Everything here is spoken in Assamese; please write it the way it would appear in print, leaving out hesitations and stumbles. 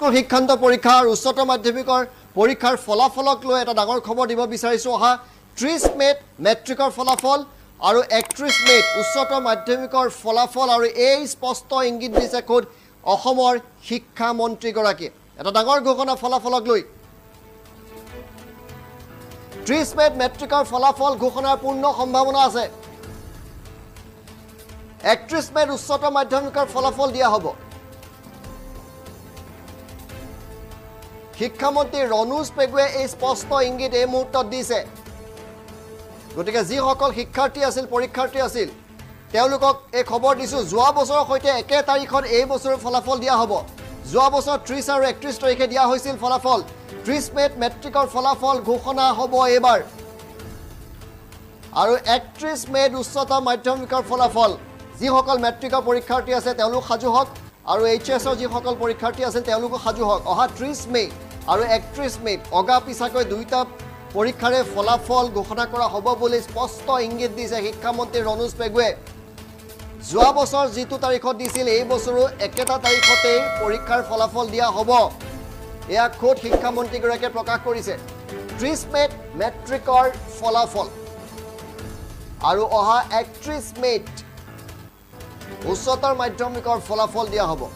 শিক্ষান্ত পৰীক্ষা আৰু উচ্চতৰ মাধ্যমিকৰ পৰীক্ষাৰ ফলাফলক লৈ এটা ডাঙৰ খবৰ দিব বিচাৰিছো অহা 30 মেত মেট্ৰিকৰ ফলাফল আৰু 31 মেত উচ্চতৰ মাধ্যমিকৰ ফলাফল আৰু এই স্পষ্ট ইংগিত দিছে খোদ অসমৰ শিক্ষা মন্ত্ৰী গৰাকী এটা ডাঙৰ ঘোষণা ফলাফলক লৈ 30 মেত মেট্ৰিকৰ ফলাফল ঘোষণাৰ পূৰ্ণ সম্ভাৱনা আছে 31 মেত উচ্চতৰ মাধ্যমিকৰ ফলাফল দিয়া হ'ব শিক্ষামন্ত্ৰী ৰনোজ পেগুৱে এই স্পষ্ট ইংগিত এই মুহূৰ্তত দিছে গতিকে যি সকল শিক্ষাৰ্থী আছিল পৰীক্ষাৰ্থী আছিল তেওঁলোকক এই খবৰ দিছো যোৱা বছৰৰ সৈতে একে তাৰিখত এই বছৰৰ ফলাফল দিয়া হ'ব যোৱা বছৰ 30 আৰু 31 তাৰিখে দিয়া হৈছিল ফলাফল 30 মেত মেট্ৰিকৰ ফলাফল ঘোষণা হ'ব এবাৰ আৰু 31 মেত উচ্চতৰ মাধ্যমিকৰ ফলাফল যি সকল মেট্ৰিকৰ পৰীক্ষাৰ্থী আছে তেওঁলোক সাজু হওক আৰু এইচএছৰ যি সকল পৰীক্ষাৰ্থী আছে তেওঁলোক সাজু হওক অহা 30 মে আৰু 31 মেত অগা পিছাকৈ দুইটা পৰীক্ষাৰে ফলাফল ঘোষণা কৰা হ'ব বুলি স্পষ্ট ইংগিত দিছে শিক্ষামন্ত্ৰী ৰনোজ পেগুৱে যোৱা বছৰ যিটো তাৰিখত দিছিল এই বছৰো একেটা তাৰিখতে পৰীক্ষাৰ ফলাফল দিয়া হ'ব এয়া খোদ শিক্ষামন্ত্ৰী গৰাকীয়ে প্ৰকাশ কৰিছে 30 মেত মেট্ৰিকৰ ফলাফল আৰু অহা 31 মেত উচ্চতৰ মাধ্যমিকৰ ফলাফল দিয়া হ'ব